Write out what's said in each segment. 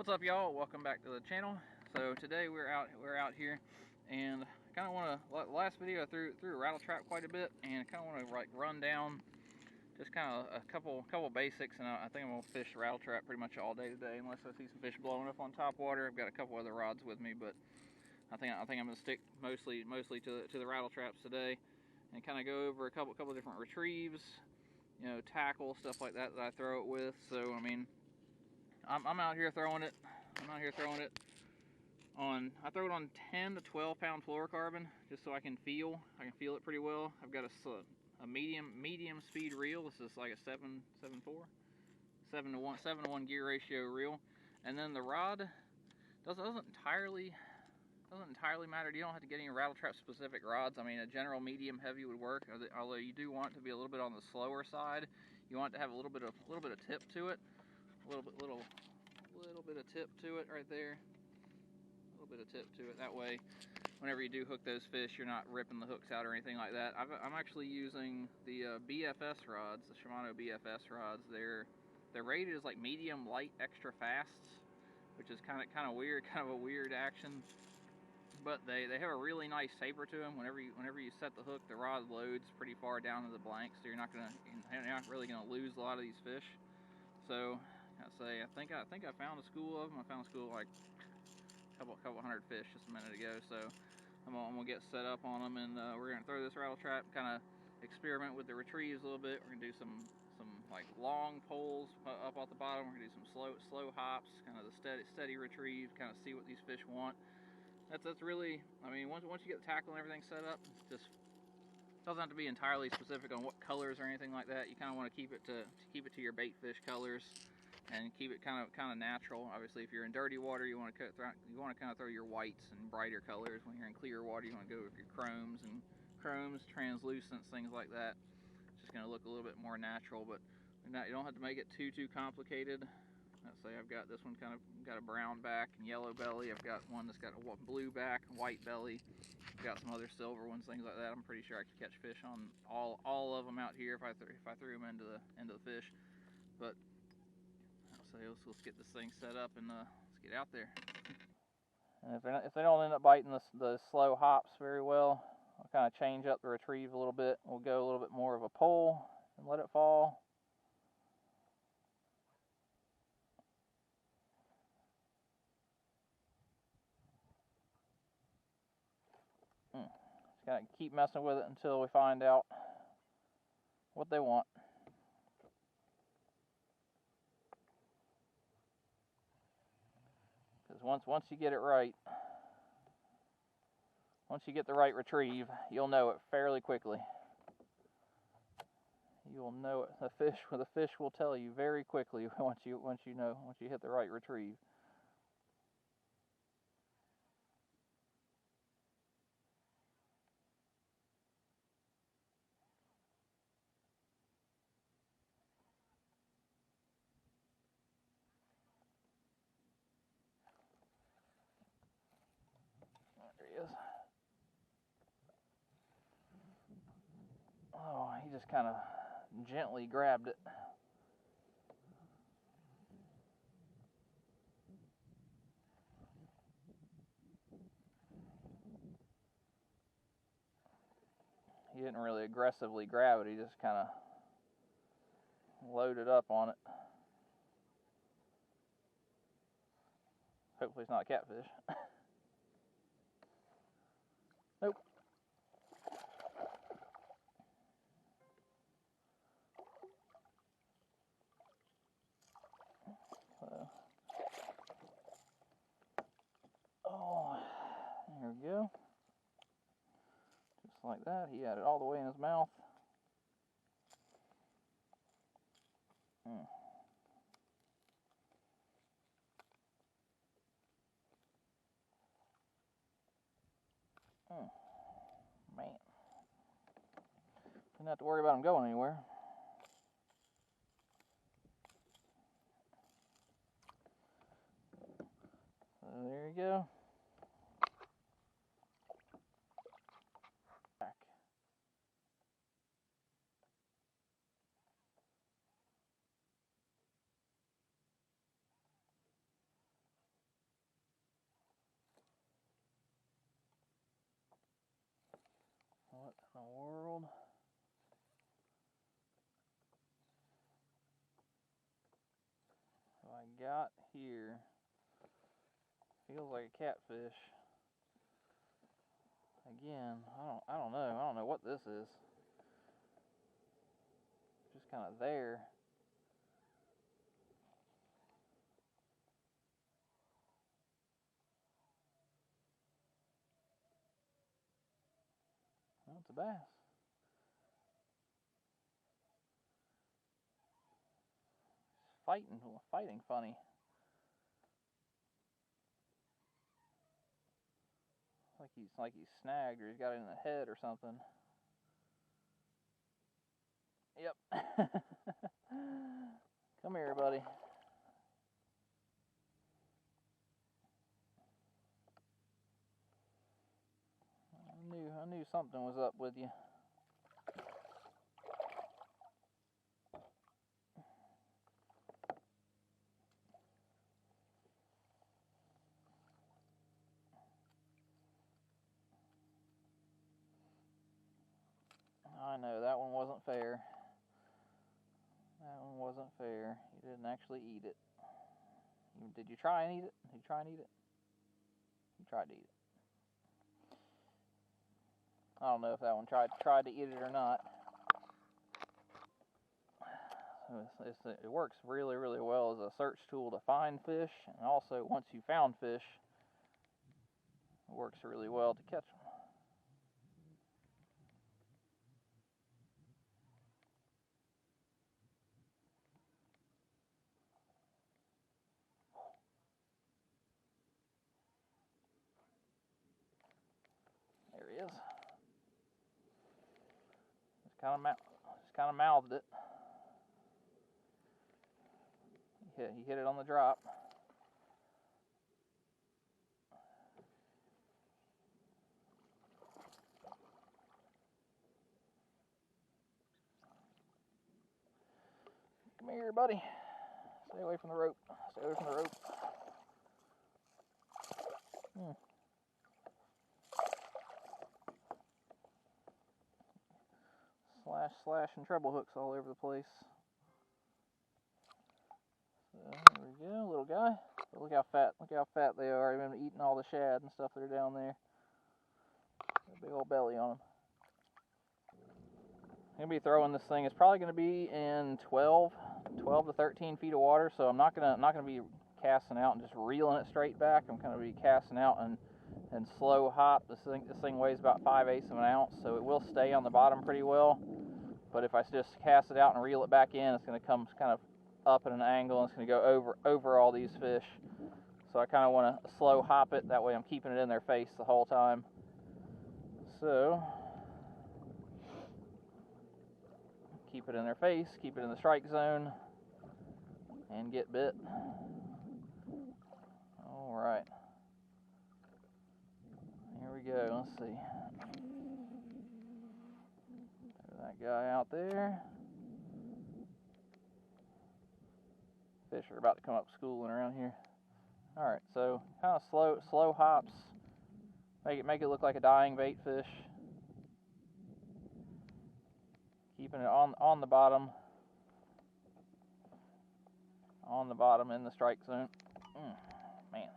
What's up, y'all? Welcome back to the channel. So today we're out here, and I kind of want to. Last video I threw a rattle trap quite a bit, and kind of want to like run down just kind of a couple basics. And I think I'm gonna fish the rattle trap pretty much all day today, unless I see some fish blowing up on top water. I've got a couple other rods with me, but I think I'm gonna stick mostly to the rattle traps today, and kind of go over a couple different retrieves, you know, tackle, stuff like that I throw it with. So I mean, I'm out here throwing it. I throw it on 10 to 12 pound fluorocarbon, just so I can feel it pretty well. I've got a medium speed reel. This is like a 7 to 1 gear ratio reel. And then the rod doesn't entirely matter. You don't have to get any rattle trap specific rods. I mean, a general medium heavy would work, although you do want it to be a little bit on the slower side. You want it to have a little bit of tip to it. A little bit of tip to it right there. A little bit of tip to it. That way, whenever you do hook those fish, you're not ripping the hooks out or anything like that. I'm actually using the BFS rods, the Shimano BFS rods. They're rated as like medium light extra fast, which is kind of weird, kind of a weird action. But they have a really nice taper to them. Whenever you set the hook, the rod loads pretty far down to the blank, so you're not really gonna lose a lot of these fish. So I think I found a school of them. I found a school like a couple hundred fish just a minute ago. So I'm gonna get set up on them, and we're gonna throw this rattle trap, kind of experiment with the retrieves a little bit. We're gonna do some like long poles up off the bottom. We're gonna do some slow hops, kind of the steady retrieve, kind of see what these fish want. That's really, I mean, once you get the tackle and everything set up, it just doesn't have to be entirely specific on what colors or anything like that. You kind of want to keep it to your bait fish colors, and keep it kind of natural. Obviously, if you're in dirty water, you want to kind of throw your whites and brighter colors. When you're in clear water, you want to go with your chromes, translucents, things like that. It's just going to look a little bit more natural, but you don't have to make it too complicated. Let's say I've got this one kind of got a brown back and yellow belly. I've got one that's got a blue back and white belly. I've got some other silver ones, things like that. I'm pretty sure I could catch fish on all of them out here if I threw them into the fish. But so let's get this thing set up, and let's get out there. And if they don't end up biting the slow hops very well, I'll kind of change up the retrieve a little bit. We'll go a little bit more of a pull and let it fall. Just gotta keep messing with it until we find out what they want. Because once you get it right, once you get the right retrieve, you'll know it fairly quickly. You'll know it. The fish will tell you very quickly once you hit the right retrieve. There he is. Oh, he just kind of gently grabbed it. He didn't really aggressively grab it, he just kind of loaded up on it. Hopefully it's not a catfish. Nope. So, there we go. Just like that, he had it all the way in his mouth. Man. Didn't have to worry about him going anywhere. So there you go. Back. got here feels like a catfish. Again, I don't know. I don't know what this is. Just kind of there. Oh, it's a bass. Fighting funny. Like he's snagged or he's got it in the head or something. Yep. Come here, buddy. I knew something was up with you. I know, that one wasn't fair. That one wasn't fair. You didn't actually eat it. Did you try and eat it? Did you try and eat it? You tried to eat it. I don't know if that one tried to eat it or not. It works really, really well as a search tool to find fish, and also once you found fish, it works really well to catch them. There he is. Just kind of mouthed it. He hit it on the drop. Come here, buddy. Stay away from the rope. Stay away from the rope. Slash, and treble hooks all over the place. So there we go, little guy. But look how fat they are. They've been eating all the shad and stuff that are down there. Got a big old belly on them. I'm gonna be throwing this thing. It's probably gonna be in 12 to 13 feet of water. So I'm not gonna be casting out and just reeling it straight back. I'm gonna be casting out and slow hop. This thing weighs about 5/8 of an ounce, so it will stay on the bottom pretty well. But if I just cast it out and reel it back in, it's gonna come kind of up at an angle, and it's gonna go over all these fish. So I kind of want to slow hop it. That way I'm keeping it in their face the whole time. So keep it in their face, keep it in the strike zone, and get bit. All right. Here we go. Let's see. There's that guy out there. Fish are about to come up schooling around here. All right, so kind of slow hops. Make it look like a dying bait fish. Keeping it on the bottom. On the bottom in the strike zone. Man.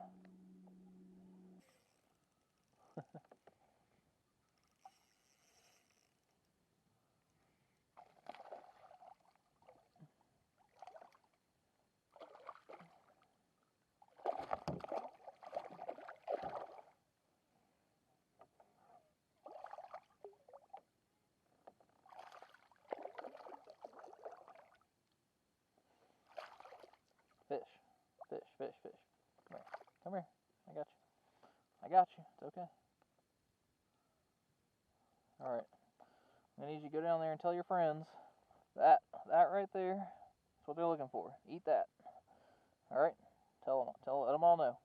Fish. Come here. I got you. It's okay. All right. I'm gonna need you to go down there and tell your friends that right there is what they're looking for. Eat that. All right. Let them all know.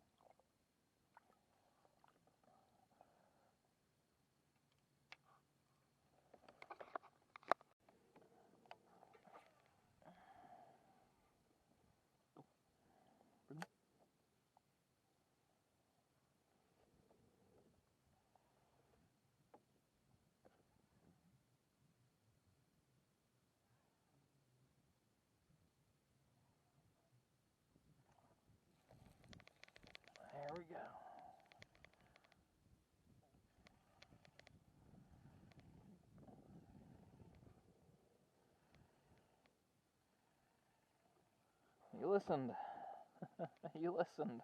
go. You listened. You listened.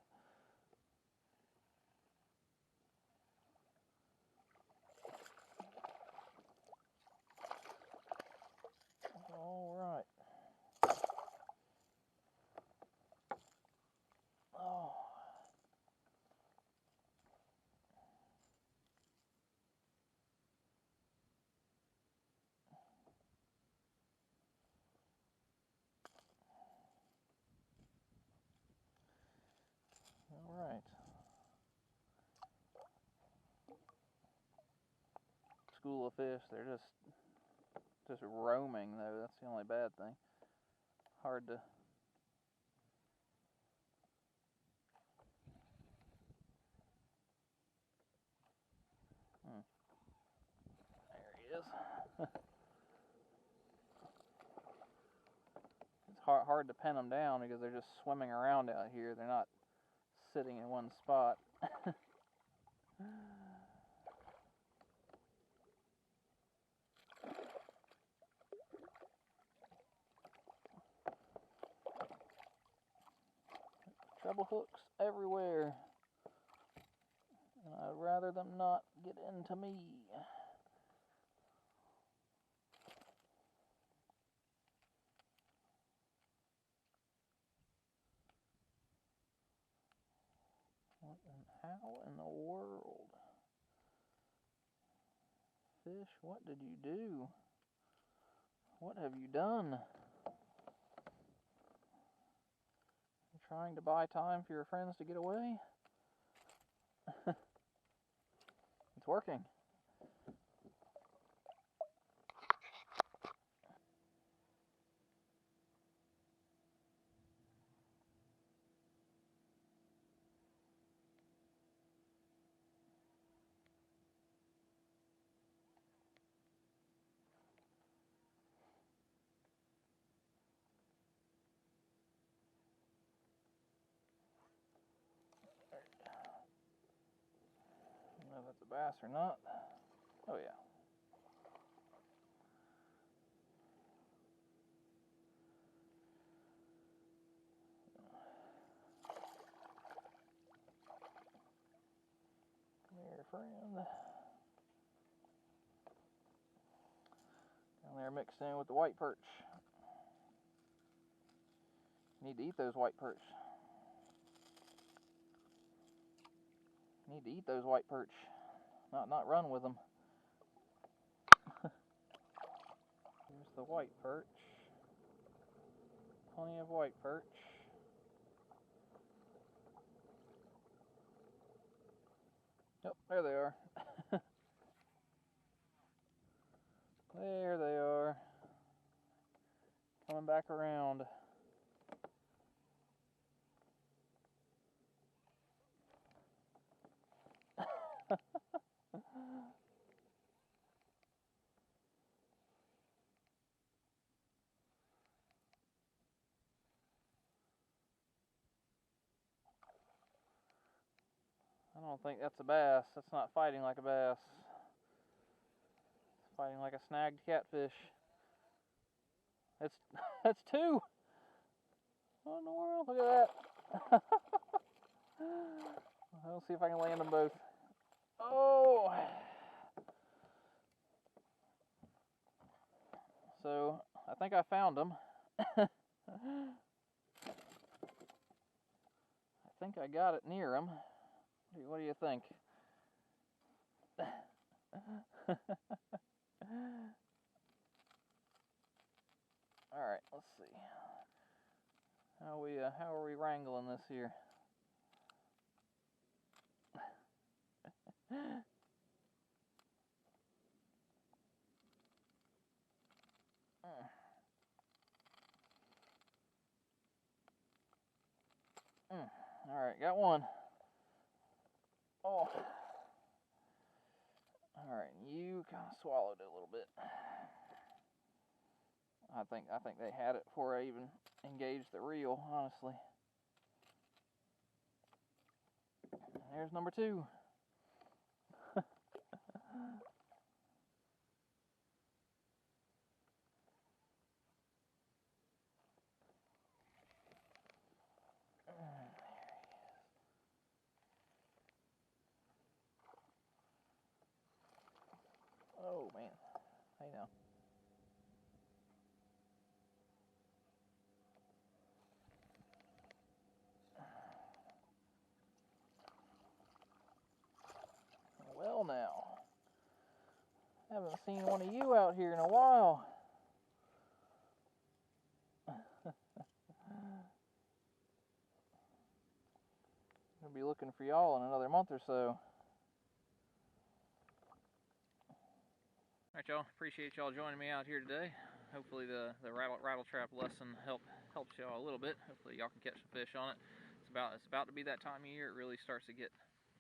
All right. Oh. All right. School of fish, they're just roaming though. That's the only bad thing. Hard to. There he is. It's hard to pin them down because they're just swimming around out here. They're not sitting in one spot. Treble hooks everywhere. And I'd rather them not get into me. How in the world? Fish, what did you do? What have you done? You're trying to buy time for your friends to get away? It's working. I don't know if that's a bass or not. Oh yeah. Come here, friend. Down there mixed in with the white perch. Need to eat those white perch. Need to eat those white perch. Not run with them. Here's the white perch. Plenty of white perch. Yep, there they are. There they are. Coming back around. I don't think that's a bass. That's not fighting like a bass. It's fighting like a snagged catfish. It's that's two. What in the world? Look at that. I'll see if I can land them both. Oh. So I think I found them. I think I got it near them. What do you think? All right, let's see. How are we wrangling this here? All right, got one. Oh. All right, you kind of swallowed it a little bit. I think they had it before I even engaged the reel, honestly. There's number 2. Oh man, hey now. Well now, haven't seen one of you out here in a while. I'll be looking for y'all in another month or so. Alright, y'all, appreciate y'all joining me out here today. Hopefully the rattle trap lesson helps y'all a little bit. Hopefully y'all can catch some fish on it. It's about to be that time of year. It really starts to get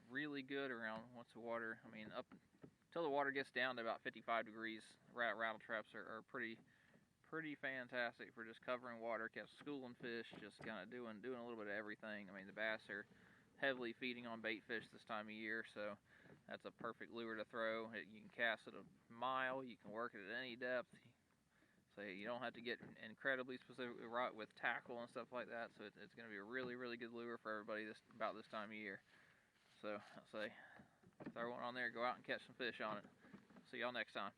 really good around once the water, I mean, up till the water gets down to about 55 degrees. Rattle traps are pretty fantastic for just covering water, schooling fish, just kind of doing a little bit of everything. I mean, the bass are heavily feeding on bait fish this time of year, so that's a perfect lure to throw. You can cast it a mile, you can work it at any depth, so you don't have to get incredibly specific with tackle and stuff like that. So it's going to be a really good lure for everybody about this time of year. So I'll say throw one on there, go out and catch some fish on it. See y'all next time.